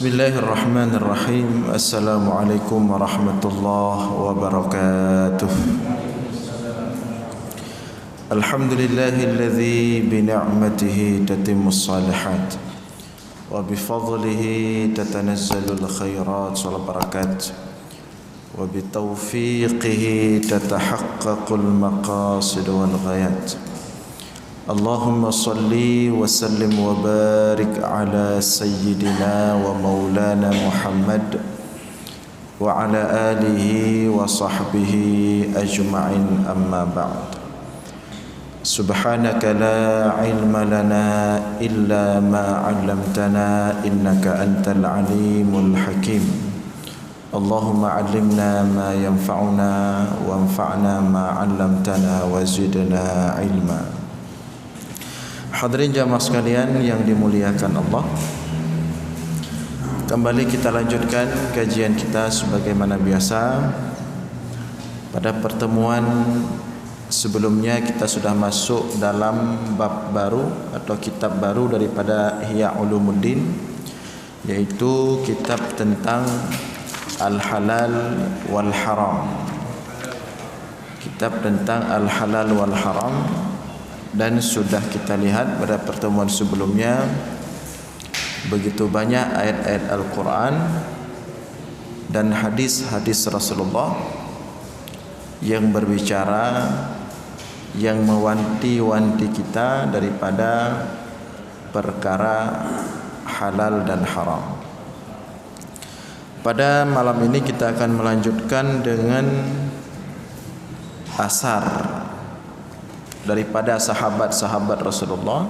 Bismillahirrahmanirrahim. Assalamualaikum warahmatullahi wabarakatuh. Alhamdulillahilladzi bi ni'matihi tatimmus shalihat wa bi fadlihi tatanazzalul khairat wal barakat wa bi taufiqihi tatahaqqaqul maqasid wal ghayat. Allahumma salli wa sallim wa barik ala sayyidina wa maulana Muhammad wa ala alihi wa sahbihi ajma'in, amma ba'd. Subhanaka la ilma lana illa ma 'allamtana innaka antal alimul hakim. Allahumma 'allimna ma yanfa'una wanfa'na ma 'allamtana wa zidna ilma. Hadirin jamaah sekalian yang dimuliakan Allah, kembali kita lanjutkan kajian kita sebagaimana biasa. Pada pertemuan sebelumnya kita sudah masuk dalam bab baru atau kitab baru daripada Ihya Ulumuddin, yaitu kitab tentang Al-Halal wal Haram. Kitab tentang Al-Halal wal Haram. Dan sudah kita lihat pada pertemuan sebelumnya begitu banyak ayat-ayat Al-Quran dan hadis-hadis Rasulullah yang berbicara, yang mewanti-wanti kita daripada perkara halal dan haram. Pada malam ini kita akan melanjutkan dengan asar daripada sahabat-sahabat Rasulullah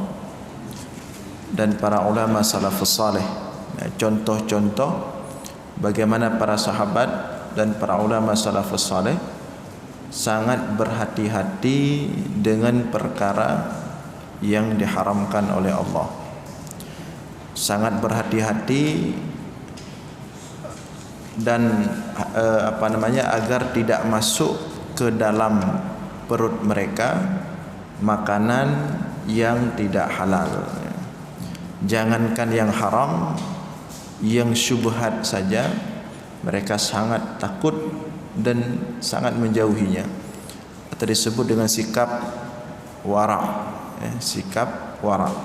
dan para ulama salafus saleh. Contoh-contoh bagaimana para sahabat dan para ulama salafus saleh sangat berhati-hati dengan perkara yang diharamkan oleh Allah. Sangat berhati-hati dan agar tidak masuk ke dalam perut mereka makanan yang tidak halal. Jangankan yang haram, yang syubhat saja mereka sangat takut dan sangat menjauhinya. Atau disebut dengan sikap wara', sikap wara'.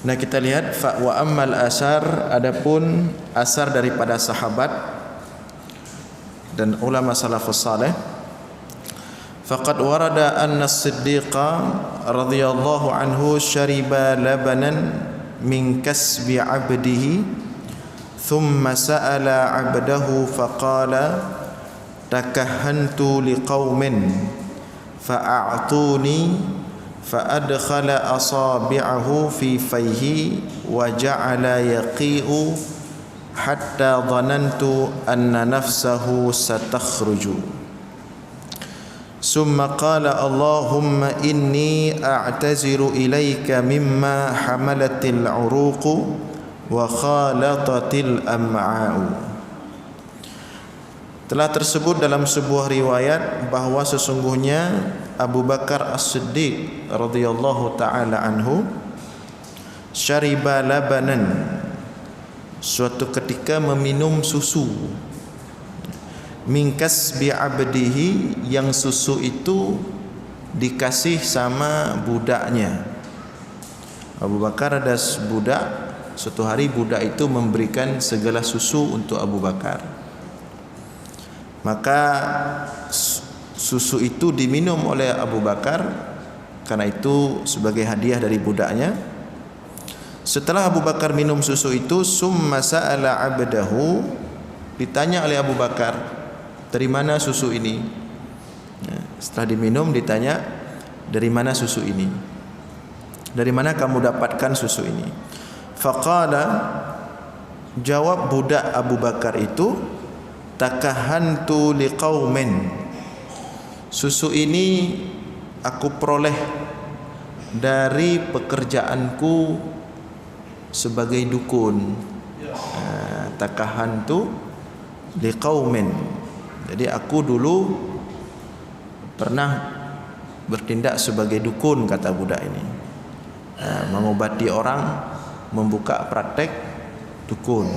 Nah, kita lihat wa ammal asar, adapun asar daripada sahabat dan ulama salafus saleh. Faqad warada anna as-siddiqa radhiyallahu anhu shariba labanan min kasbi 'abdihi thumma sa'ala 'abdahu faqala takahhantu liqaumin fa'a'tuni fa'adkhala asabi'ahu fi fayhi wa ja'ala yaqi'u hatta dhanantu anna nafsahu satakhruju. Summa qala Allahumma inni a'taziru ilaika mimma hamalatil uruqu wa khalatatil am'a'u. Telah tersebut dalam sebuah riwayat bahawa sesungguhnya Abu Bakar As-Siddiq radhiyallahu taala anhu syariba labanan, suatu ketika meminum susu, min kasbi abdihi, yang susu itu dikasih sama budaknya. Abu Bakar ada budak, suatu hari budak itu memberikan segala susu untuk Abu Bakar. Maka susu itu diminum oleh Abu Bakar karena itu sebagai hadiah dari budaknya. Setelah Abu Bakar minum susu itu, summa sa'ala 'abdahu, ditanya oleh Abu Bakar, dari mana susu ini? Setelah diminum ditanya, dari mana susu ini? Dari mana kamu dapatkan susu ini? Faqala, jawab budak Abu Bakar itu, takahhantu liqaumin, susu ini aku peroleh dari pekerjaanku sebagai dukun. Takahhantu liqaumin, jadi aku dulu pernah bertindak sebagai dukun, kata budak ini. Mengobati orang, membuka praktek dukun.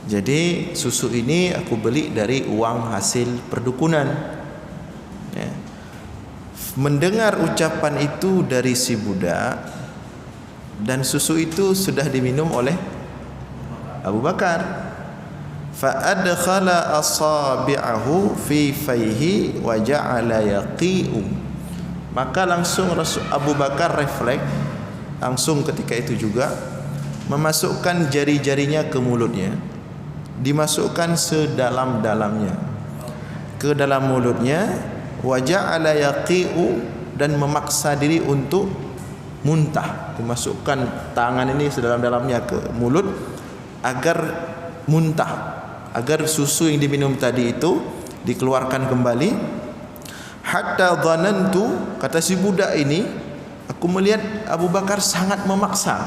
Jadi susu ini aku beli dari uang hasil perdukunan. Ya. Mendengar ucapan itu dari si budak, dan susu itu sudah diminum oleh Abu Bakar. Fa adkhala asabi'ahu fi fayhi wa ja'ala yaqi'u. Maka langsung Abu Bakar refleks, langsung ketika itu juga memasukkan jari-jarinya ke mulutnya, dimasukkan sedalam-dalamnya ke dalam mulutnya, wa ja'ala yaqi'u, dan memaksa diri untuk muntah, dimasukkan tangan ini sedalam-dalamnya ke mulut agar muntah, agar susu yang diminum tadi itu dikeluarkan kembali. Hatta dhanantu, kata si budak ini, aku melihat Abu Bakar sangat memaksa,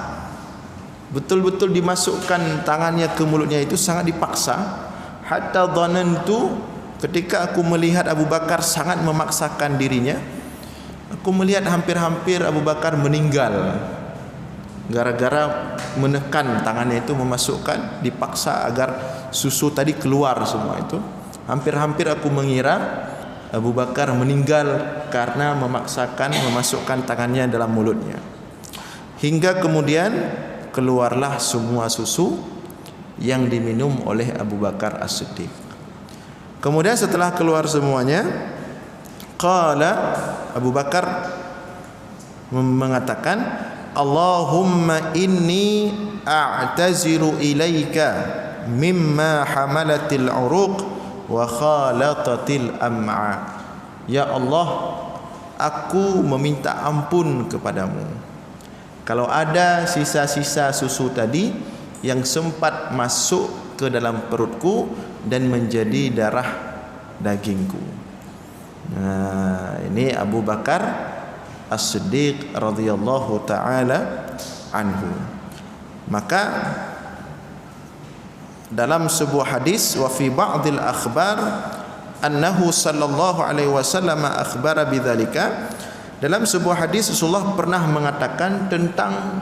betul-betul dimasukkan tangannya ke mulutnya itu sangat dipaksa. Hatta dhanantu, ketika aku melihat Abu Bakar sangat memaksakan dirinya, aku melihat hampir-hampir Abu Bakar meninggal gara-gara menekan tangannya itu, memasukkan, dipaksa agar susu tadi keluar semua itu. Hampir-hampir aku mengira Abu Bakar meninggal karena memasukkan tangannya dalam mulutnya. Hingga kemudian keluarlah semua susu yang diminum oleh Abu Bakar As-Siddiq. Kemudian setelah keluar semuanya, qala, Abu Bakar mengatakan, Allahumma inni a'taziru ilaika mimma hamalatil uruq wa khalatatil am'a. Ya Allah, aku meminta ampun kepadamu kalau ada sisa-sisa susu tadi yang sempat masuk ke dalam perutku dan menjadi darah dagingku. Nah, ini Abu Bakar As-Siddiq radhiyallahu taala anhu. Maka dalam sebuah hadis, wa fi ba'dil akhbar annahu sallallahu alaihi wasallam akhbara bidzalika, dalam sebuah hadis Rasulullah pernah mengatakan tentang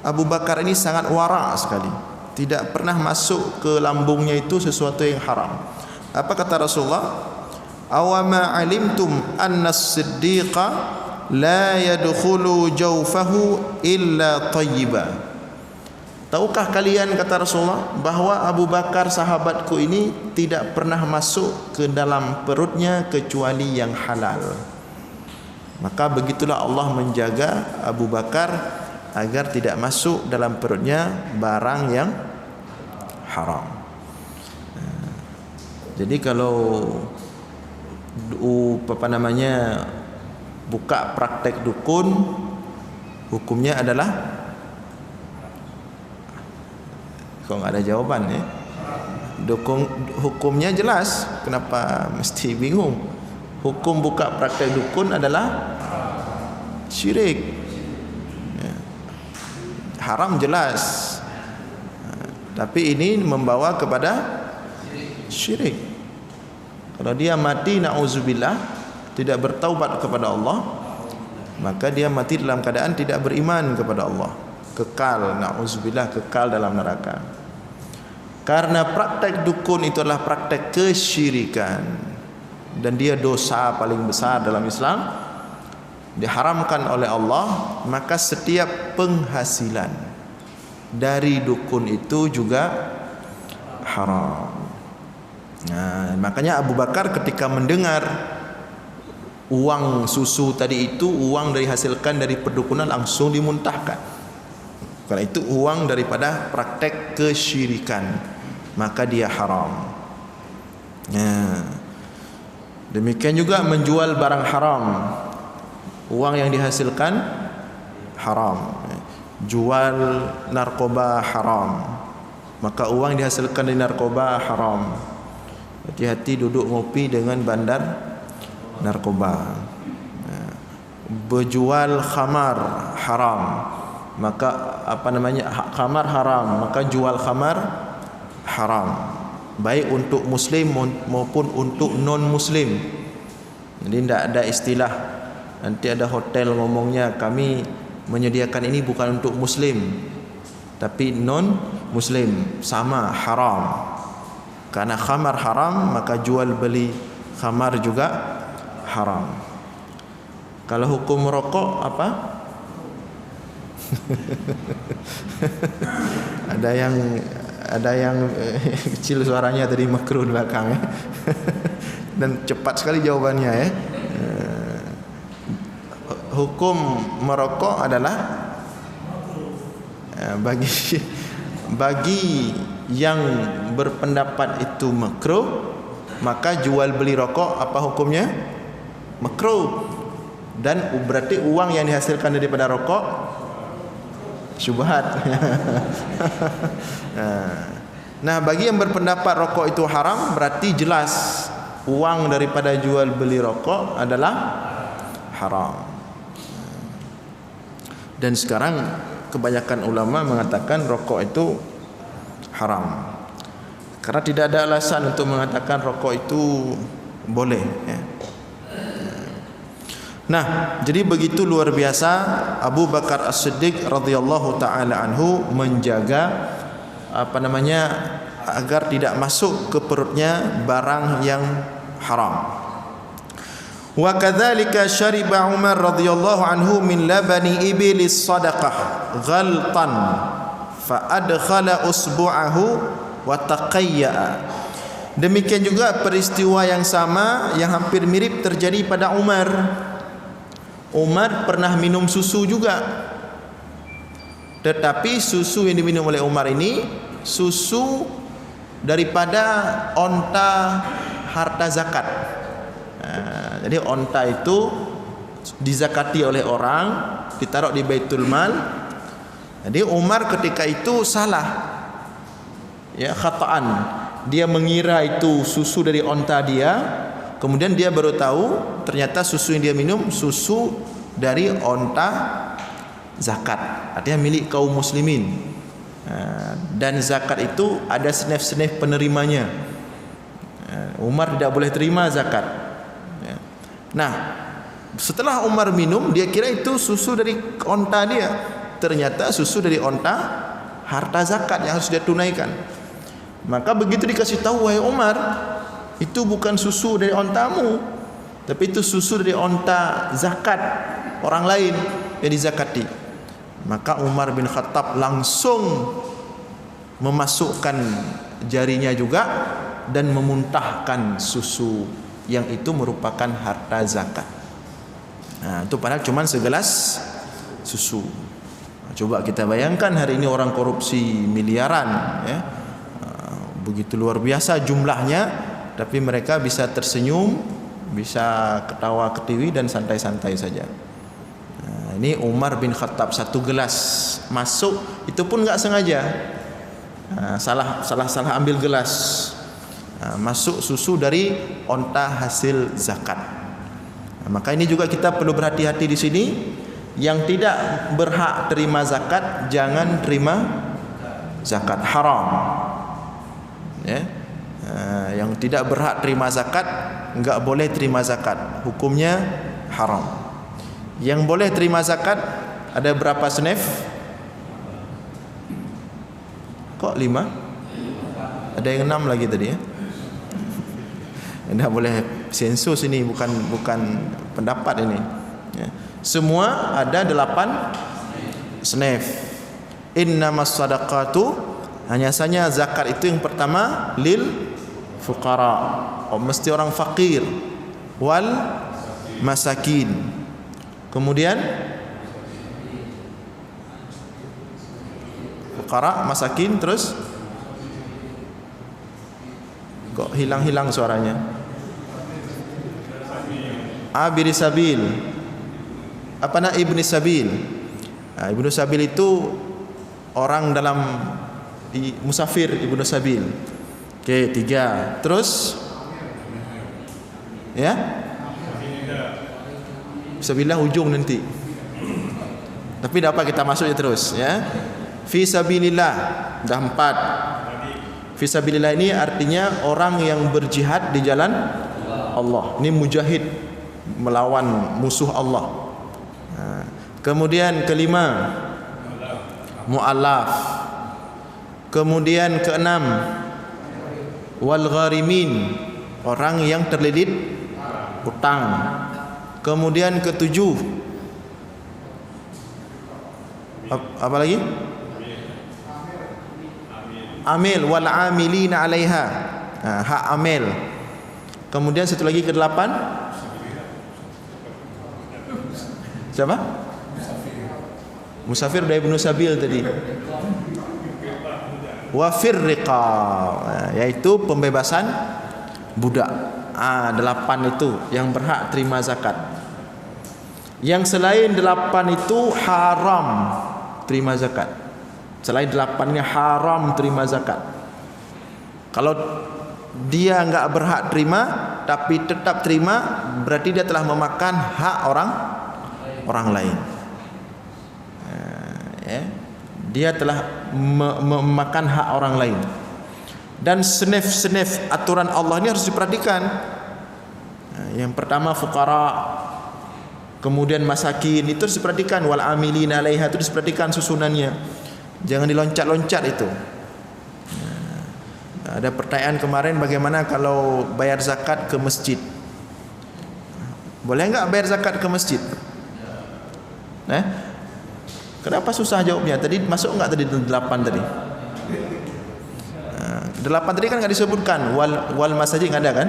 Abu Bakar ini sangat wara sekali, tidak pernah masuk ke lambungnya itu sesuatu yang haram. Apa kata Rasulullah? Awama alimtum anna as-siddiqa la yadkhulu jawfahu illa tayyiba. Tahukah kalian, kata Rasulullah, bahwa Abu Bakar sahabatku ini tidak pernah masuk ke dalam perutnya kecuali yang halal. Maka begitulah Allah menjaga Abu Bakar agar tidak masuk dalam perutnya barang yang haram. Jadi kalau buka praktek dukun, hukumnya adalah, kok nggak ada jawaban ya? Hukumnya jelas, kenapa mesti bingung? Hukum buka praktek dukun adalah syirik, ya. Haram jelas, tapi ini membawa kepada syirik. Kalau dia mati na'udzubillah tidak bertaubat kepada Allah, maka dia mati dalam keadaan tidak beriman kepada Allah, kekal, na'udzubillah, kekal dalam neraka. Karena praktek dukun itu adalah praktek kesyirikan dan dia dosa paling besar dalam Islam, diharamkan oleh Allah, maka setiap penghasilan dari dukun itu juga haram. Nah, makanya Abu Bakar ketika mendengar uang susu tadi itu uang dihasilkan dari perdukunan, langsung dimuntahkan. Karena itu uang daripada praktek kesyirikan, maka dia haram. Nah, demikian juga menjual barang haram, uang yang dihasilkan haram. Jual narkoba haram, maka uang dihasilkan dari narkoba haram. Hati-hati duduk ngopi dengan bandar narkoba. Berjual khamar haram, maka khamar haram, maka jual khamar haram, baik untuk muslim maupun untuk non muslim. Jadi tidak ada istilah, nanti ada hotel ngomongnya kami menyediakan ini bukan untuk muslim, tapi non muslim sama haram. Karena khamar haram, maka jual beli khamar juga haram. Kalau hukum rokok apa? ada yang kecil suaranya tadi, makruh di belakang ya. Dan cepat sekali jawabannya ya. Hukum merokok adalah bagi yang berpendapat itu makruh, maka jual beli rokok apa hukumnya? Makruh. Dan berarti uang yang dihasilkan daripada rokok syubhat. Nah, bagi yang berpendapat rokok itu haram, berarti jelas uang daripada jual beli rokok adalah haram. Dan sekarang kebanyakan ulama mengatakan rokok itu haram, karena tidak ada alasan untuk mengatakan rokok itu boleh ya. Nah, jadi begitu luar biasa Abu Bakar As-Siddiq radhiyallahu taala anhu menjaga agar tidak masuk ke perutnya barang yang haram. Wa kadzalika syariba Umar radhiyallahu anhu min labani iblis sadaqah ghaltan fa adkhala usbu'ahu wa taqayya. Demikian juga peristiwa yang sama yang hampir mirip terjadi pada Umar. Umar pernah minum susu juga, tetapi susu yang diminum oleh Umar ini susu daripada onta harta zakat. Jadi onta itu dizakati oleh orang, ditaruh di Baitul Mal. Jadi Umar ketika itu salah, ya, khata'an. Dia mengira itu susu dari onta dia, kemudian dia baru tahu ternyata susu yang dia minum susu dari onta zakat, artinya milik kaum muslimin. Dan zakat itu ada senif-senif penerimanya. Umar tidak boleh terima zakat. Nah, setelah Umar minum, dia kira itu susu dari onta dia. Ternyata susu dari onta harta zakat yang harus dia tunaikan. Maka begitu dikasih tahu, wahai Umar, itu bukan susu dari ontamu, tapi itu susu dari onta zakat orang lain yang dizakati. Maka Umar bin Khattab langsung memasukkan jarinya juga dan memuntahkan susu yang itu merupakan harta zakat. Nah, itu padahal cuma segelas susu. Coba kita bayangkan hari ini orang korupsi miliaran, ya. Begitu luar biasa jumlahnya, tapi mereka bisa tersenyum, bisa ketawa ketiwi dan santai-santai saja. Nah, ini Umar bin Khattab satu gelas masuk, itu pun enggak sengaja. Salah ambil gelas. Masuk susu dari onta hasil zakat. Maka ini juga kita perlu berhati-hati di sini. Yang tidak berhak terima zakat jangan terima zakat, haram. Ya. Yang tidak berhak terima zakat enggak boleh terima zakat, hukumnya haram. Yang boleh terima zakat ada berapa senif? Kok 5? Ada yang 6 lagi tadi ya. Anda boleh sensus ini, bukan pendapat ini ya. Semua ada 8 senif. Innamas sadaqatu, hanya saja zakat itu yang pertama lil fuqara, mesti orang fakir, wal masakin. Kemudian fuqara, masakin, terus kok hilang-hilang suaranya. Abiri sabil. Apa nak ibni sabil? Ibnu sabil itu orang dalam musafir, ibnu sabil. Oke, 3. Terus ya? Sabillah ujung nanti. Tapi dapat kita masuk terus ya. Fi sabilillah dah 4. Fi sabilillah ini artinya orang yang berjihad di jalan Allah. Ini mujahid melawan musuh Allah. Kemudian kelima, mu'allaf. Kemudian keenam, wal gharimin, orang yang terlilit hutang. Kemudian ketujuh, apa lagi? Amil, wal amilina 'alaiha, hak amil. Kemudian satu lagi ke-8, siapa? Musafir dari Ibnu Sabil tadi. Wa firriqab, yaitu pembebasan budak. 8 itu yang berhak terima zakat. Yang selain 8 itu haram terima zakat. Selain 8-nya haram terima zakat. Kalau dia enggak berhak terima tapi tetap terima, berarti dia telah memakan hak orang lain. Dia telah memakan hak orang lain. Dan senif-senif aturan Allah ini harus diperhatikan. Yang pertama fuqara, kemudian masakin, itu harus diperhatikan. Wal amilina 'alaiha, itu harus diperhatikan susunannya. Jangan diloncat-loncat itu. Ada pertanyaan kemarin, bagaimana kalau bayar zakat ke masjid? Boleh enggak bayar zakat ke masjid? Kenapa susah jawabnya? Tadi masuk enggak tadi 8 tadi? 8 tadi kan enggak disebutkan. Wal masjid enggak ada kan?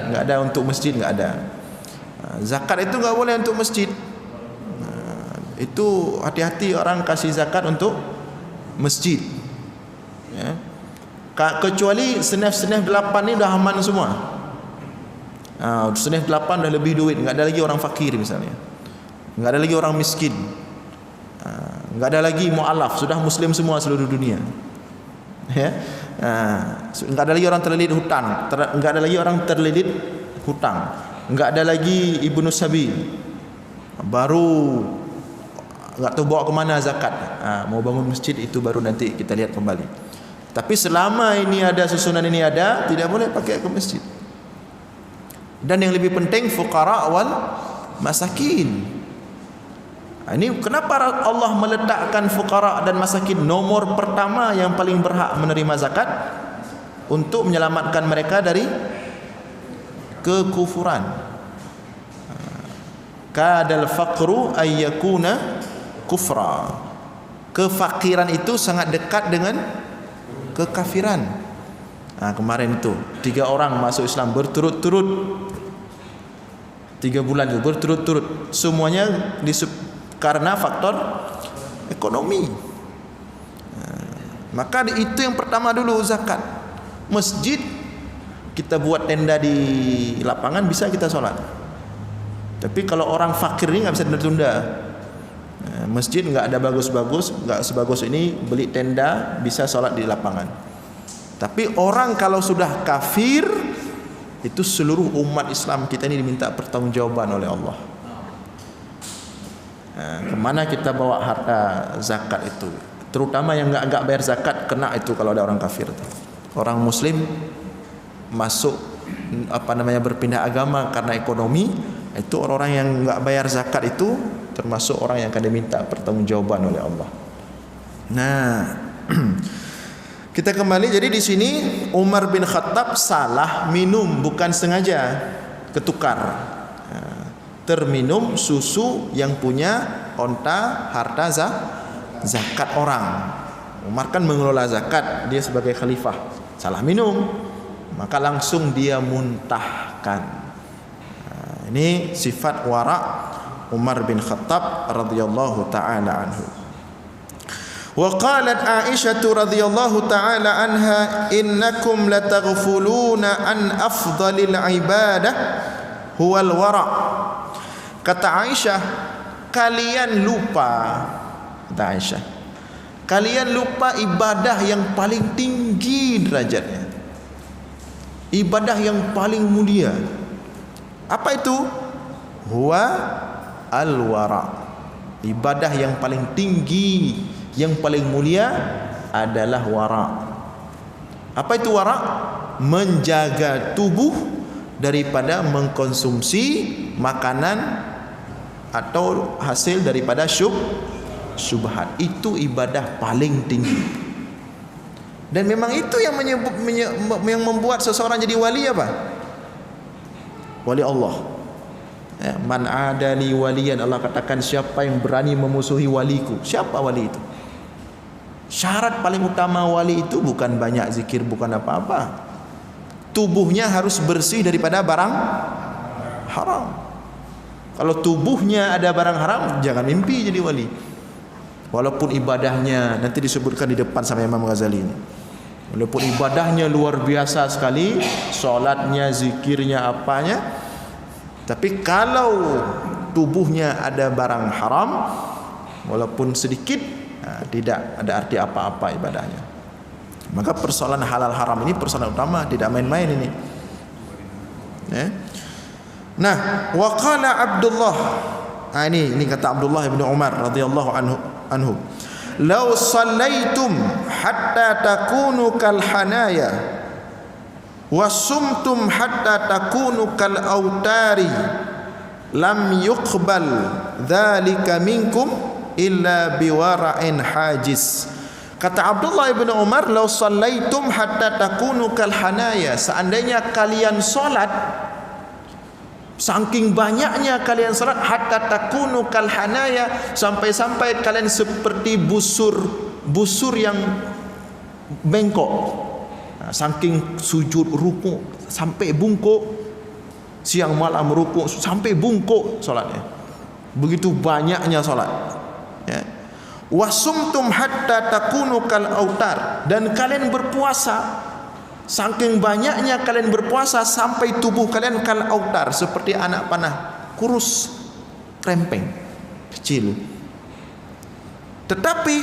Enggak ada untuk masjid, enggak ada. Zakat itu enggak boleh untuk masjid. Itu hati-hati orang kasih zakat untuk masjid. Kecuali senif-senif 8 ni dah aman semua. Senif 8 dah lebih duit, enggak ada lagi orang fakir misalnya. Enggak ada lagi orang miskin. Enggak ada lagi mu'alaf, sudah muslim semua seluruh dunia. Enggak ada lagi orang terlilit hutang, enggak ada lagi orang terlilit hutang. Enggak ada lagi Ibnu Sabil. Baru enggak tahu bawa ke mana zakat. Mau bangun masjid itu baru nanti kita lihat kembali. Tapi selama ini ada, susunan ini ada, tidak boleh pakai ke masjid. Dan yang lebih penting fuqara wal masakin. Ini kenapa Allah meletakkan fuqara dan masakin nomor pertama yang paling berhak menerima zakat, untuk menyelamatkan mereka dari kekufuran. Kadal faqru ayyakuna kufra. Kefakiran itu sangat dekat dengan kekafiran. Kemarin itu 3 orang masuk Islam berturut-turut, 3 bulan itu berturut-turut, semuanya karena faktor ekonomi. Maka itu yang pertama dulu, zakat. Masjid kita buat tenda di lapangan, bisa kita sholat. Tapi kalau orang fakir ini nggak bisa tunda-tunda. Masjid nggak ada bagus-bagus, nggak sebagus ini, beli tenda bisa sholat di lapangan. Tapi orang kalau sudah kafir, itu seluruh umat Islam kita ini diminta pertanggungjawaban oleh Allah. Kemana kita bawa harta zakat itu? Terutama yang enggak bayar zakat, kena itu kalau ada orang kafir. Orang muslim masuk berpindah agama karena ekonomi, itu orang-orang yang enggak bayar zakat itu termasuk orang yang akan diminta pertanggungjawaban oleh Allah. Kita kembali, jadi di sini Umar bin Khattab salah minum, bukan sengaja ketukar. Terminum susu yang punya onta harta zakat orang. Umar kan mengelola zakat, dia sebagai khalifah, salah minum, maka langsung dia muntahkan. Ini sifat wara Umar bin Khattab radhiyallahu taala anhu. Wa qalat Aisyah radhiyallahu taala anha, innakum lataghfuluna an afdalil ibadah huwal wara. Kata Aisyah, kalian lupa ibadah yang paling tinggi derajatnya, ibadah yang paling mulia. Apa itu? Huwa al-wara. Ibadah yang paling tinggi, yang paling mulia adalah wara. Apa itu wara? Menjaga tubuh daripada mengkonsumsi makanan atau hasil daripada syubhat. Itu ibadah paling tinggi. Dan memang itu yang yang membuat seseorang jadi wali apa? Wali Allah. Ya, man adali waliyan, Allah katakan siapa yang berani memusuhi waliku. Siapa wali itu? Syarat paling utama wali itu bukan banyak zikir, bukan apa-apa. Tubuhnya harus bersih daripada barang haram. Kalau tubuhnya ada barang haram, jangan mimpi jadi wali. Walaupun ibadahnya, nanti disebutkan di depan sama Imam Ghazali ini, walaupun ibadahnya luar biasa sekali, solatnya, zikirnya, apanya, tapi kalau tubuhnya ada barang haram, walaupun sedikit, tidak ada arti apa-apa ibadahnya. Maka persoalan halal haram ini persoalan utama, tidak main-main ini. Nah, wa qala Abdullah, ini kata Abdullah bin Umar radhiyallahu anhu, "Law sallaitum hatta takunu kal hanaya wa sumtum hatta takunu kal autari lam yuqbal dzalika minkum illa biwara'in hajiz." Kata Abdullah bin Umar, "Law sallaitum hatta takunu kal hanaya." Seandainya kalian salat, saking banyaknya kalian salat, hatta takunu kal hanaya, sampai-sampai kalian seperti busur yang bengkok. Saking sujud ruku sampai bungkuk, siang malam ruku sampai bungkuk salatnya. Begitu banyaknya salat. Ya. Wasumtum hatta takunu kal autar, dan kalian berpuasa, saking banyaknya kalian berpuasa sampai tubuh kalian kal autar, seperti anak panah, kurus, rempeng, kecil. Tetapi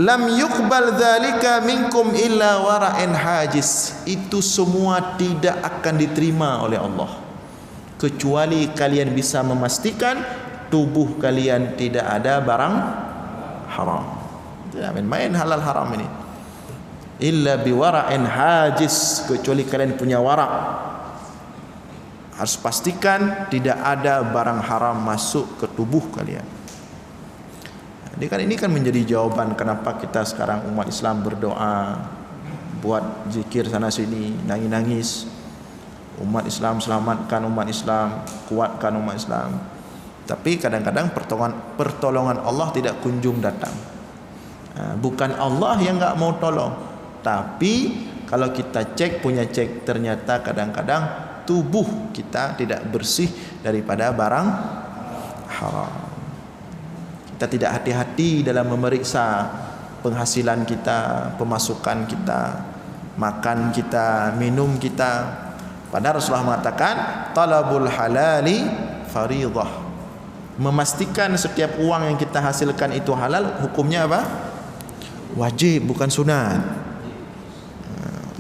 lam yuqbal dzalika minkum illa wara'in hajiz. Itu semua tidak akan diterima oleh Allah kecuali kalian bisa memastikan tubuh kalian tidak ada barang haram. Tidak main-main halal haram ini. Illa biwara'in hajiz, kecuali kalian punya wara'. Harus pastikan tidak ada barang haram masuk ke tubuh kalian. Ini kan menjadi jawaban kenapa kita sekarang umat Islam berdoa, buat zikir sana sini, nangis-nangis. Umat Islam selamatkan umat Islam, kuatkan umat Islam. Tapi kadang-kadang pertolongan Allah tidak kunjung datang. Bukan Allah yang enggak mau tolong, tapi kalau kita punya cek, ternyata kadang-kadang tubuh kita tidak bersih daripada barang haram. Kita tidak hati-hati dalam memeriksa penghasilan kita, pemasukan kita, makan kita, minum kita. Padahal Rasulullah mengatakan talabul halali fariidhah. Memastikan setiap uang yang kita hasilkan itu halal, hukumnya apa? Wajib, bukan sunat.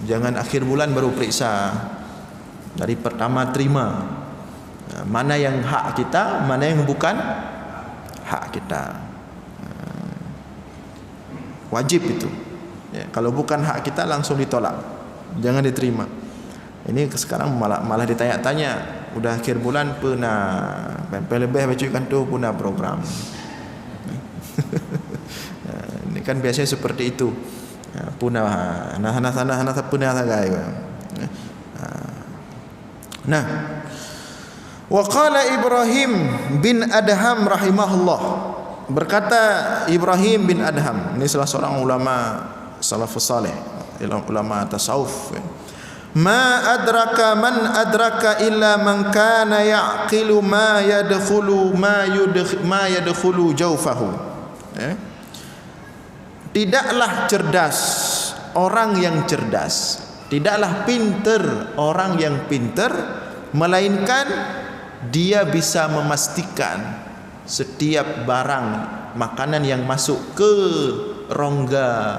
Jangan akhir bulan baru periksa. Dari pertama terima. Mana yang hak kita, mana yang bukan hak kita. Wajib itu. Ya, kalau bukan hak kita langsung ditolak. Jangan diterima. Ini sekarang malah ditanya-tanya. Udah akhir bulan pernah lebih bacakan tu punah program. Ini kan biasanya seperti itu. Punah hana punah sagai. Nah, wa qala Ibrahim bin Adham rahimahullah, berkata Ibrahim bin Adham, ini salah seorang ulama salafus saleh, ulama tasawuf. Ma adraka man adraka illa man kana yaqilu ma yadkhulu jawfahu. Tidaklah cerdas orang yang cerdas, tidaklah pinter orang yang pinter, melainkan dia bisa memastikan setiap barang makanan yang masuk ke rongga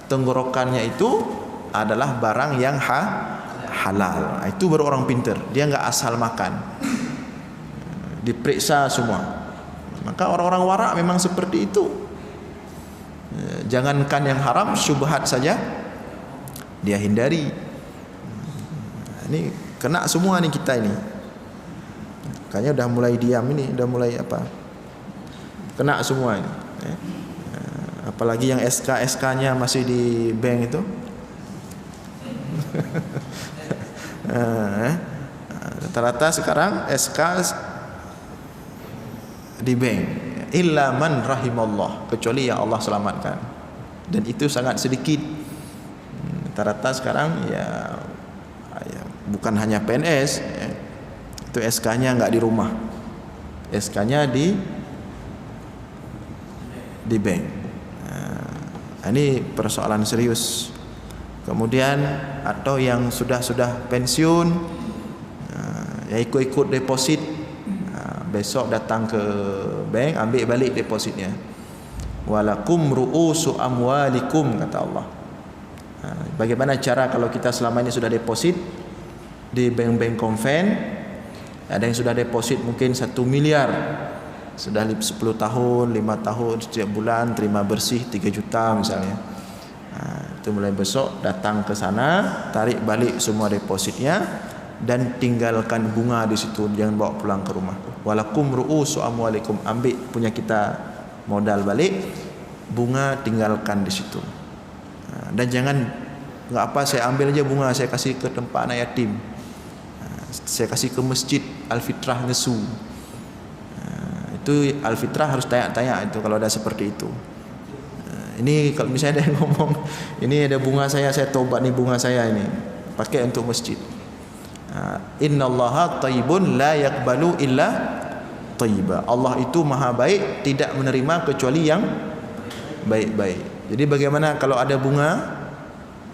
tenggorokannya itu adalah barang yang halal. Itu baru orang pintar. Dia enggak asal makan. Diperiksa semua. Maka orang-orang wara' memang seperti itu. Jangankan yang haram, syubhat saja dia hindari. Ini kena semua nih kita ini. Kayaknya udah mulai diam ini, udah mulai apa? Kena semua ini. Apalagi yang SK-nya masih di bank itu. Rata-rata sekarang SK di bank illa man rahimallah, kecuali yang Allah selamatkan, dan itu sangat sedikit. Rata-rata sekarang ya bukan hanya PNS ya, itu SK-nya enggak di rumah, SK-nya di bank. Ini persoalan serius. Kemudian atau yang sudah pensiun ya ikut deposit, besok datang ke bank ambil balik depositnya. Walakum ru'usu amwalikum, kata Allah. Bagaimana cara kalau kita selama ini sudah deposit di bank-bank konven, ada yang sudah deposit mungkin 1 miliar, sudah 10 tahun, 5 tahun, setiap bulan terima bersih 3 juta misalnya. Itu mulai besok datang ke sana, tarik balik semua depositnya dan tinggalkan bunga di situ, jangan bawa pulang ke rumah. Walakum ru'usu amwalikum, ambil punya kita modal balik, bunga tinggalkan di situ. Dan jangan enggak apa, saya ambil aja bunga, saya kasih ke tempat anak yatim, saya kasih ke masjid Al-Fitrah Ngesu. Itu Al-Fitrah harus tanya-tanya itu kalau ada seperti itu. Ini kalau misalnya ada yang ngomong, ini ada bunga saya tobat nih bunga saya ini, pakai untuk masjid. Innallaha thayyibun la yaqbalu illa thayyiba. Allah itu maha baik, tidak menerima kecuali yang baik-baik. Jadi bagaimana kalau ada bunga,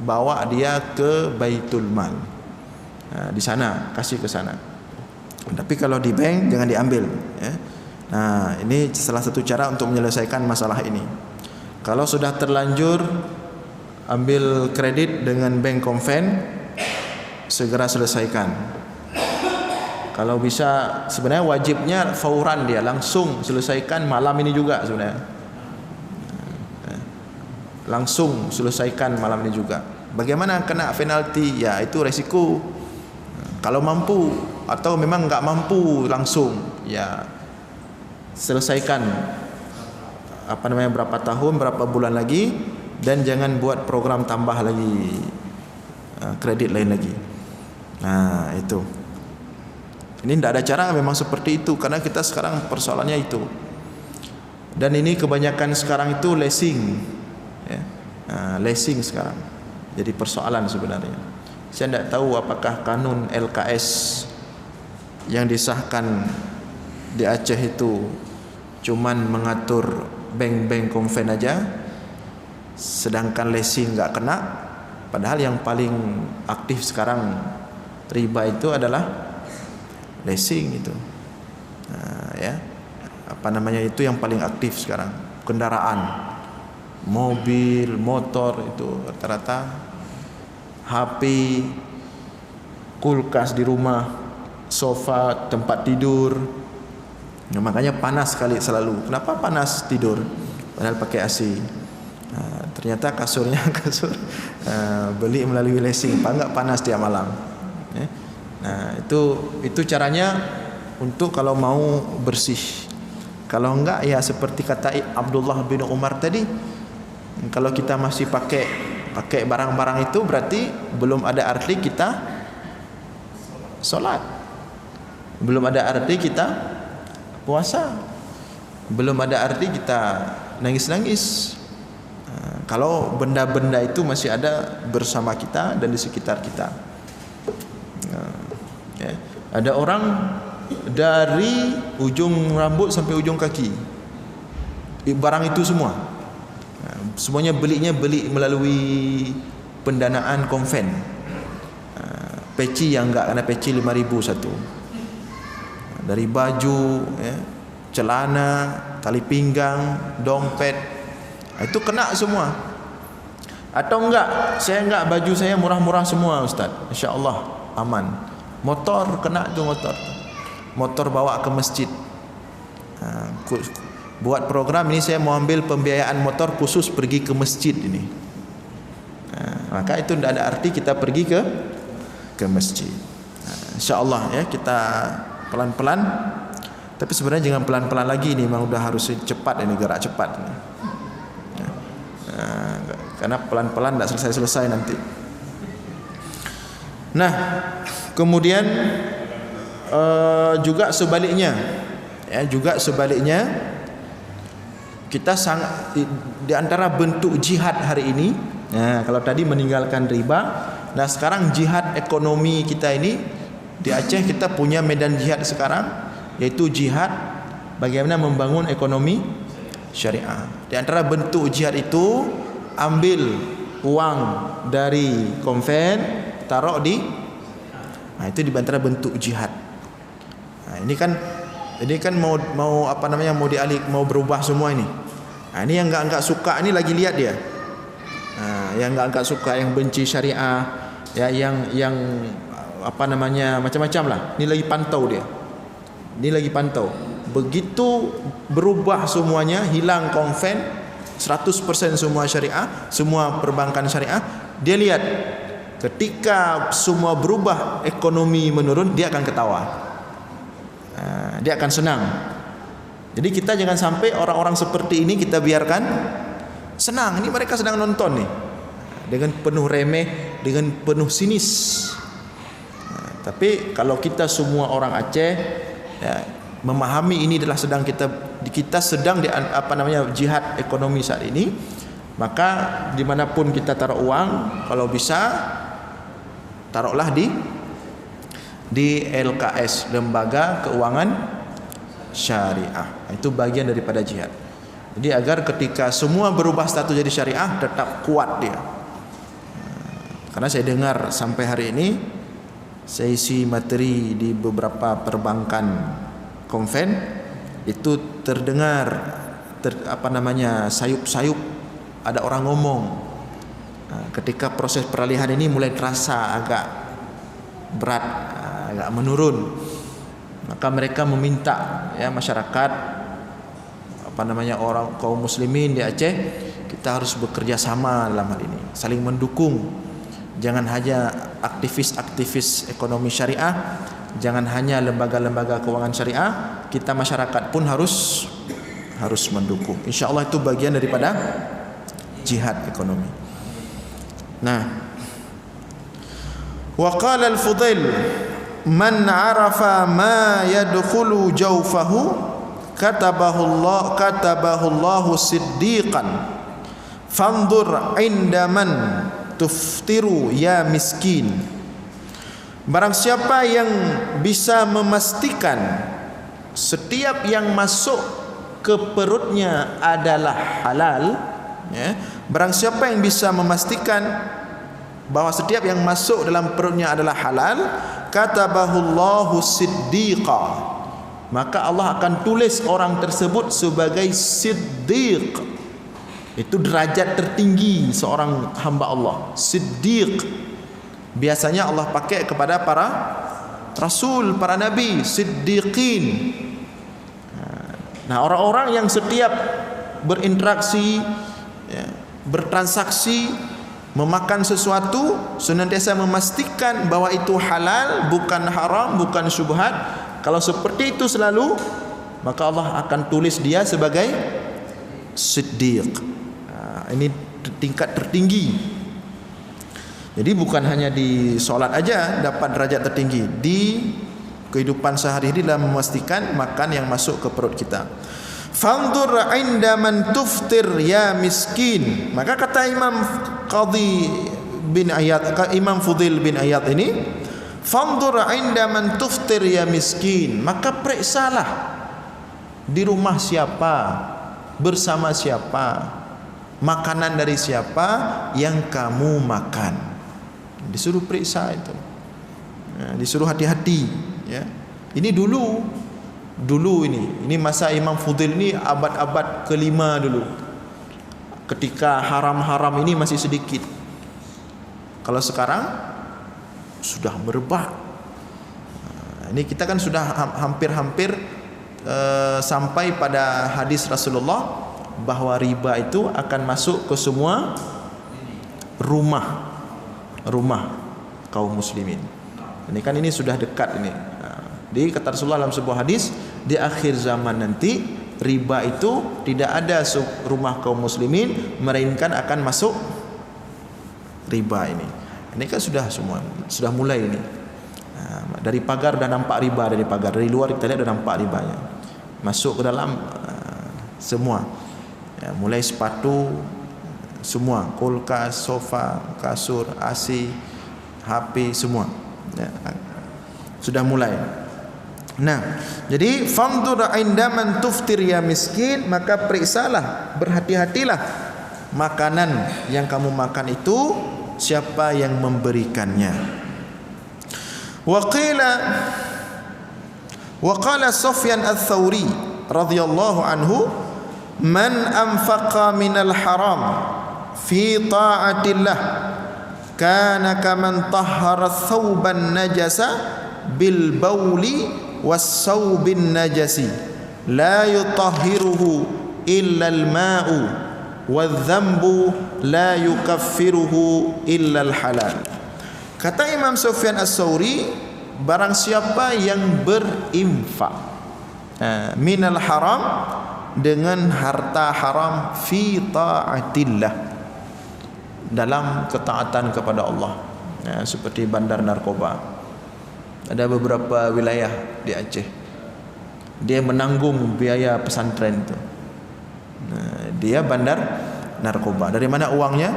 bawa dia ke Baitul Mal, di sana kasih ke sana. Tapi kalau di bank jangan diambil ya. Nah, ini salah satu cara untuk menyelesaikan masalah ini. Kalau sudah terlanjur ambil kredit dengan bank konven, segera selesaikan. Kalau bisa, sebenarnya wajibnya fauran, dia langsung selesaikan malam ini juga sebenarnya. Langsung selesaikan malam ini juga. Bagaimana kena penalti? Ya itu resiko. Kalau mampu, atau memang enggak mampu langsung, ya selesaikan berapa tahun, berapa bulan lagi, dan jangan buat program tambah lagi kredit lain lagi. Nah itu, ini tidak ada cara, memang seperti itu, karena kita sekarang persoalannya itu. Dan ini kebanyakan sekarang itu leasing ya. Leasing sekarang jadi persoalan sebenarnya. Saya tidak tahu apakah kanun LKS yang disahkan di Aceh itu cuman mengatur bank-bank konven aja, sedangkan leasing enggak kena. Padahal yang paling aktif sekarang riba itu adalah leasing itu. Ya, itu yang paling aktif sekarang. Kendaraan, mobil, motor itu rata-rata, HP, kulkas di rumah, sofa, tempat tidur. Nah, makanya panas sekali selalu. Kenapa panas tidur? Padahal pakai AC. Ternyata kasurnya beli melalui leasing, enggak panas tiap malam. Nah, itu caranya untuk kalau mau bersih. Kalau enggak ya seperti kata Abdullah bin Umar tadi, kalau kita masih pakai barang-barang itu berarti belum ada arti kita solat, belum ada arti kita puasa, belum ada arti kita nangis-nangis. Kalau benda-benda itu masih ada bersama kita dan di sekitar kita. Ya. Ada orang dari ujung rambut sampai ujung kaki, barang itu semua, semuanya beli melalui pendanaan konven. Peci yang enggak, kena peci 5.000 satu. Dari baju ya, celana, tali pinggang, dompet, itu kena semua. Atau enggak, saya enggak, baju saya murah-murah semua Ustaz, insya-Allah aman. Motor kena tu, motor bawa ke masjid. Buat program ini saya mau ambil pembiayaan motor khusus pergi ke masjid ini. Maka itu tidak ada arti kita pergi ke masjid. Insya-Allah ya, kita pelan-pelan. Tapi sebenarnya jangan pelan-pelan lagi, ini memang udah harus cepat, ini gerak cepat ini. Karena pelan-pelan tidak selesai-selesai nanti. Nah, kemudian juga sebaliknya, ya, juga sebaliknya kita sangat di antara bentuk jihad hari ini. Nah, kalau tadi meninggalkan riba, nah sekarang jihad ekonomi kita ini di Aceh kita punya medan jihad sekarang, yaitu jihad bagaimana membangun ekonomi syariah. Di antara bentuk jihad itu ambil uang dari konven taruh di, nah itu di antara bentuk jihad. Nah, ini kan mau apa namanya, mau dialih, mau berubah semua ini. Nah, ini yang enggak suka ini lagi lihat dia. Nah, yang enggak suka, yang benci syariah, ya, yang apa namanya, macam-macam lah. Ini lagi pantau dia. Ini lagi pantau. Begitu berubah semuanya, hilang konven, 100% semua syariah, semua perbankan syariah, dia lihat ketika semua berubah, ekonomi menurun, dia akan ketawa. Dia akan senang. Jadi kita jangan sampai orang-orang seperti ini kita biarkan senang. Ini mereka sedang nonton nih, dengan penuh remeh, dengan penuh sinis. Tapi kalau kita semua orang Aceh, ya, memahami ini adalah kita sedang di apa namanya, jihad ekonomi saat ini, maka dimanapun kita taruh uang, kalau bisa taruhlah di LKS, Lembaga Keuangan Syariah. Itu bagian daripada jihad. Jadi agar ketika semua berubah status jadi syariah, tetap kuat dia. Karena saya dengar sampai hari ini, saya isi materi di beberapa perbankan konven, itu terdengar apa namanya, sayup-sayup ada orang ngomong. Ketika proses peralihan ini mulai terasa agak berat, agak menurun, maka mereka meminta, ya, masyarakat, apa namanya, orang kaum muslimin di Aceh, kita harus bekerja sama dalam hal ini, saling mendukung. Jangan hanya aktivis-aktivis ekonomi syariah, jangan hanya lembaga-lembaga keuangan syariah, kita masyarakat pun harus mendukung. Insyaallah itu bagian daripada jihad ekonomi. Nah, wa qala al-Fudail, man 'arafa ma yadkhulu jawfahu katabahu Allahu siddiqan fanzur 'inda man tuftiru ya miskin. Barang siapa yang bisa memastikan setiap yang masuk ke perutnya adalah halal, ya, barang siapa yang bisa memastikan bahwa setiap yang masuk dalam perutnya adalah halal, katabahullahu siddiqa, maka Allah akan tulis orang tersebut sebagai siddiq. Itu derajat tertinggi seorang hamba Allah, siddiq. Biasanya Allah pakai kepada para rasul, para nabi, siddiqin. Nah, orang-orang yang setiap berinteraksi, ya, bertransaksi, memakan sesuatu, senantiasa memastikan bahwa itu halal, bukan haram, bukan syubhat. Kalau seperti itu selalu, maka Allah akan tulis dia sebagai siddiq. Ini tingkat tertinggi. Jadi bukan hanya di solat aja dapat derajat tertinggi, di kehidupan sehari-hari dalam memastikan makan yang masuk ke perut kita. Fanzur 'inda man tuftir ya miskin. Maka kata Imam Qadhi bin Iyad, Imam Fudail bin Iyad ini, fanzur 'inda man tuftir ya miskin. Maka periksalah di rumah siapa, bersama siapa, makanan dari siapa yang kamu makan. Disuruh periksa itu, ya, disuruh hati-hati, ya. Ini dulu ini masa Imam Fudail ini abad-abad kelima dulu, ketika haram-haram ini masih sedikit. Kalau sekarang sudah merebak. Ini kita kan sudah hampir-hampir sampai pada hadis Rasulullah bahwa riba itu akan masuk ke semua rumah kaum muslimin. Ini sudah dekat ini. Di kata Rasulullah dalam sebuah hadis, di akhir zaman nanti riba itu tidak ada rumah kaum muslimin, melainkan akan masuk riba ini. Ini kan sudah mulai ini. Dari pagar dah nampak riba, dari pagar, dari luar kita lihat dah nampak ribanya. Masuk ke dalam semua. Ya, mulai sepatu, semua, kulkas, sofa, kasur, AC, HP, semua. Ya, sudah mulai. Nah, jadi fanzur indaman tuftir ya miskin, maka periksalah, berhati-hatilah makanan yang kamu makan itu siapa yang memberikannya. Wa qala Sufyan ats-Tsauri radhiyallahu anhu, man anfaqa minal haram fi ta'atillah kana kaman tahhara thawban najasa bil bauli was saubin najasi la yutahhiruhu illa al ma'u wadh-dhanbu la yukaffiruhu illa al halal. Kata Imam Sufyan ats-Tsauri, barang siapa yang berinfak minal haram, dengan harta haram, fi ta'atillah, dalam ketaatan kepada Allah, seperti bandar narkoba. Ada beberapa wilayah di Aceh, dia menanggung biaya pesantren itu. Dia bandar narkoba. Dari mana uangnya?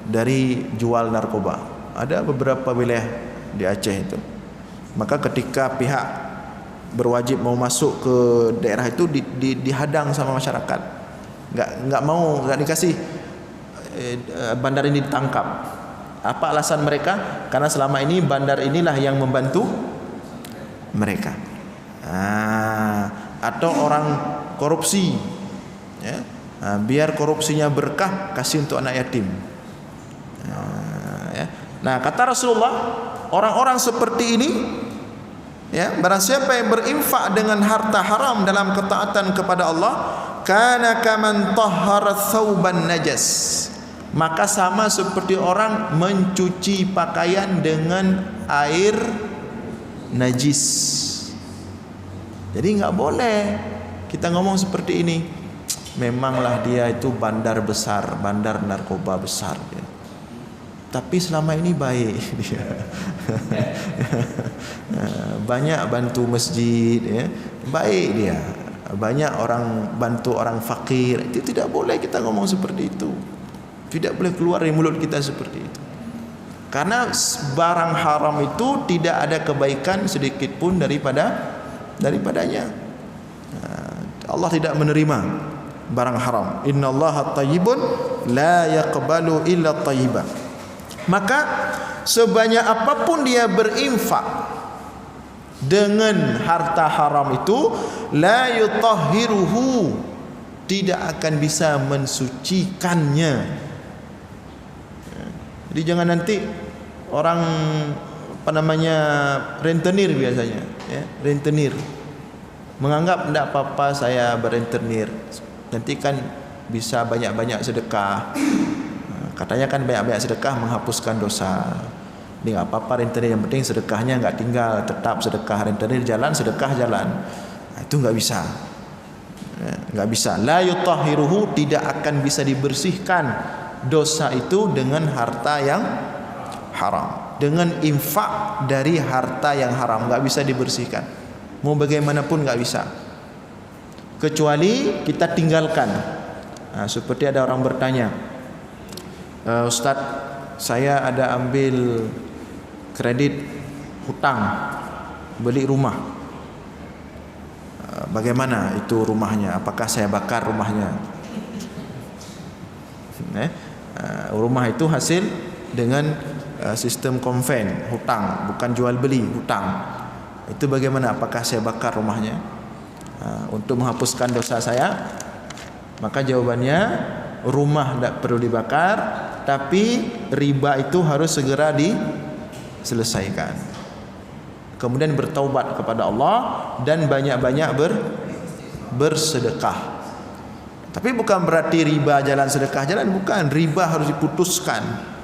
Dari jual narkoba. Ada beberapa wilayah di Aceh itu. Maka ketika pihak berwajib mau masuk ke daerah itu dihadang sama masyarakat, nggak dikasih bandar ini ditangkap. Apa alasan mereka? Karena selama ini bandar inilah yang membantu mereka. Atau orang korupsi, ya, biar korupsinya berkah, kasih untuk anak yatim. Nah, kata Rasulullah, orang-orang seperti ini, ya, barang siapa yang berinfak dengan harta haram dalam ketaatan kepada Allah, kana kaman tahhara thawban najas, maka sama seperti orang mencuci pakaian dengan air najis. Jadi enggak boleh kita ngomong seperti ini. Memanglah dia itu bandar besar, bandar narkoba besar, ya. Tapi selama ini baik dia. Banyak bantu masjid, ya. Baik dia. Banyak orang bantu orang fakir. Itu tidak boleh kita ngomong seperti itu. Tidak boleh keluar dari mulut kita seperti itu. Karena barang haram itu tidak ada kebaikan sedikit pun daripadanya. Allah tidak menerima barang haram. Innallaha thayyibun la yaqbalu illa thayyiban. Maka sebanyak apapun dia berinfak dengan harta haram itu, la yutahhiruhu, tidak akan bisa mensucikannya. Jadi jangan nanti orang rentenir biasanya, ya, rentenir menganggap tidak apa-apa saya berentenir, nanti kan bisa banyak-banyak sedekah. Katanya kan banyak-banyak sedekah menghapuskan dosa. Ini nggak apa-apa rentenir, yang penting sedekahnya nggak tinggal, tetap sedekah. Rentenir jalan, sedekah jalan. Itu nggak bisa, nggak bisa. La yutahhiruhu, tidak akan bisa dibersihkan dosa itu dengan harta yang haram, dengan infak dari harta yang haram, nggak bisa dibersihkan. Mau bagaimanapun nggak bisa, kecuali kita tinggalkan. Seperti ada orang bertanya, Ustaz, saya ada ambil kredit hutang beli rumah. Bagaimana itu rumahnya? Apakah saya bakar rumahnya? Rumah itu hasil dengan sistem konven, hutang, bukan jual beli, hutang. Itu bagaimana? Apakah saya bakar rumahnya untuk menghapuskan dosa saya? Maka jawabannya, rumah tidak perlu dibakar, tapi riba itu harus segera diselesaikan. Kemudian bertaubat kepada Allah dan banyak-banyak bersedekah. Tapi bukan berarti riba jalan, sedekah jalan, bukan. Riba harus diputuskan.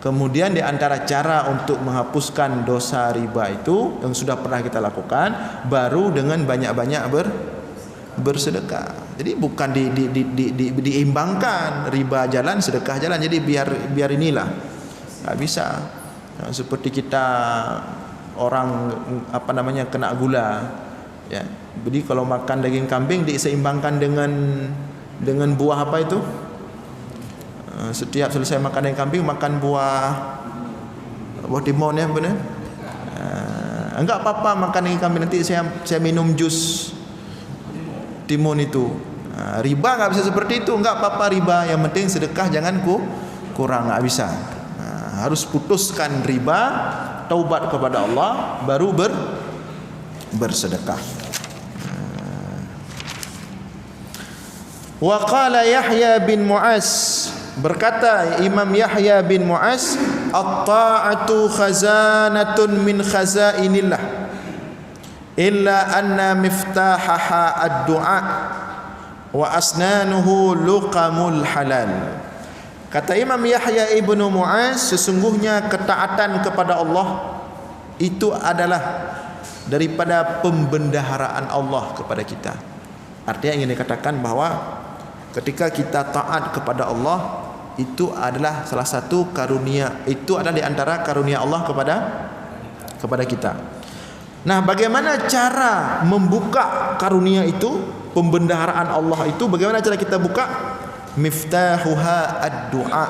Kemudian di antara cara untuk menghapuskan dosa riba itu yang sudah pernah kita lakukan, baru dengan banyak-banyak bersedekah. Jadi bukan diimbangkan, riba jalan sedekah jalan. Jadi biar inilah Tak bisa. Seperti kita orang kena gula, ya. Jadi kalau makan daging kambing diseimbangkan dengan buah apa itu? Setiap selesai makan daging kambing makan buah timun, ya benar. Enggak apa-apa makan daging kambing, nanti saya minum jus timun itu. Riba enggak bisa seperti itu, enggak apa-apa riba, yang penting sedekah jangan kurang, enggak bisa. Harus putuskan riba, taubat kepada Allah, baru bersedekah. Wa qala Yahya bin Mu'az, berkata Imam Yahya bin Mu'az, at-ta'atu khazanatun min khazainillah illa anna miftahaha ad-du'a wa asnanuhu luqamul halal. Kata Imam Yahya ibnu Mu'az, sesungguhnya ketaatan kepada Allah itu adalah daripada pembendaharaan Allah kepada kita. Artinya ingin dikatakan bahwa ketika kita taat kepada Allah, itu adalah salah satu karunia, itu adalah di antara karunia Allah kepada kita. Nah, bagaimana cara membuka karunia itu, pembendaharaan Allah itu? Bagaimana cara kita buka? Miftahuha ad-du'a.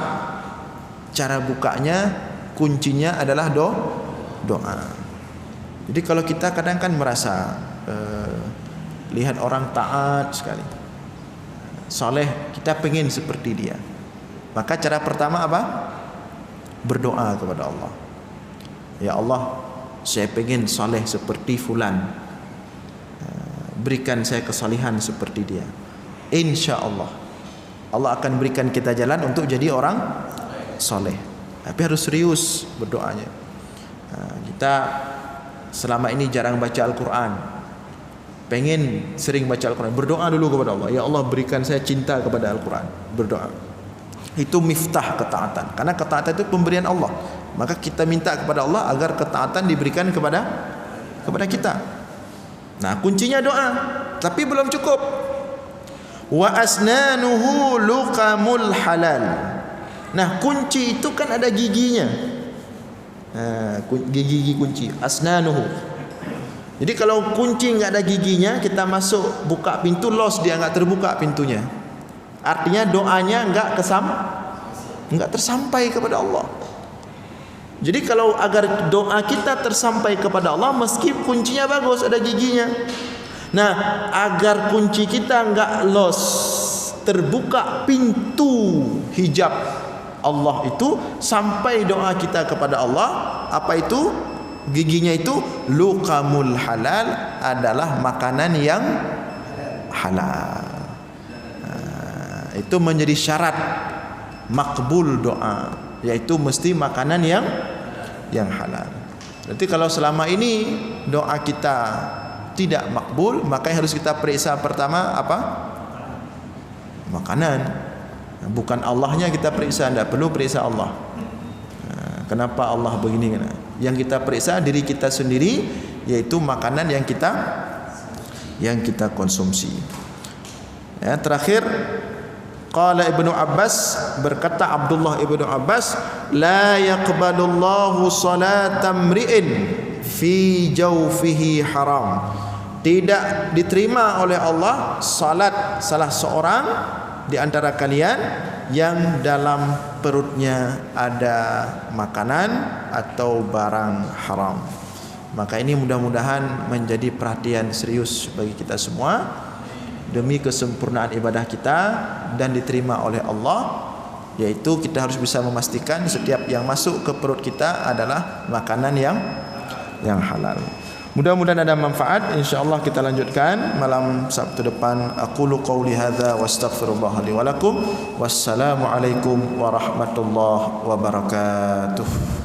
Cara bukanya, kuncinya adalah doa. Jadi kalau kita kadang kan merasa lihat orang taat sekali, soleh, kita pengen seperti dia. Maka cara pertama apa? Berdoa kepada Allah. Ya Allah, saya pengen soleh seperti fulan, berikan saya kesalehan seperti dia. Insya Allah Allah akan berikan kita jalan untuk jadi orang soleh. Tapi harus serius berdoanya. Kita selama ini jarang baca Al-Quran, pengen sering baca Al-Quran. Berdoa dulu kepada Allah, ya Allah berikan saya cinta kepada Al-Quran. Berdoa. Itu miftah ketaatan. Karena ketaatan itu pemberian Allah. Maka kita minta kepada Allah agar ketaatan diberikan kepada kita. Nah, kuncinya doa. Tapi belum cukup. Wa asnanuhu luqamul halal. Nah, kunci itu kan ada giginya. Gigi kunci, asnanuhu. Jadi kalau kunci enggak ada giginya, kita masuk buka pintu, los, dia enggak terbuka pintunya. Artinya doanya enggak tersampai kepada Allah. Jadi kalau agar doa kita tersampai kepada Allah, meski kuncinya bagus, ada giginya. Nah, agar kunci kita enggak los, terbuka pintu hijab Allah itu, sampai doa kita kepada Allah, apa itu? Giginya itu luqamul halal, adalah makanan yang halal. Itu menjadi syarat makbul doa, yaitu mesti makanan yang halal. Berarti kalau selama ini doa kita tidak makbul, maka yang harus kita periksa pertama apa? Makanan. Bukan Allahnya kita periksa, tidak perlu periksa Allah. Kenapa Allah begini? Yang kita periksa diri kita sendiri, yaitu makanan yang kita konsumsi. Ya, terakhir, qala Ibnu Abbas, berkata Abdullah Ibnu Abbas, la yaqbalullahu salatan mri'in fi jawfihi haram. Tidak diterima oleh Allah salat salah seorang di antara kalian yang dalam perutnya ada makanan atau barang haram. Maka ini mudah-mudahan menjadi perhatian serius bagi kita semua, demi kesempurnaan ibadah kita dan diterima oleh Allah, yaitu kita harus bisa memastikan setiap yang masuk ke perut kita adalah makanan yang halal. Mudah-mudahan ada manfaat. InsyaAllah kita lanjutkan malam Sabtu depan. Aqulu qawli hadza wa astaghfirullah li wa lakum. Wassalamualaikum warahmatullahi wabarakatuh.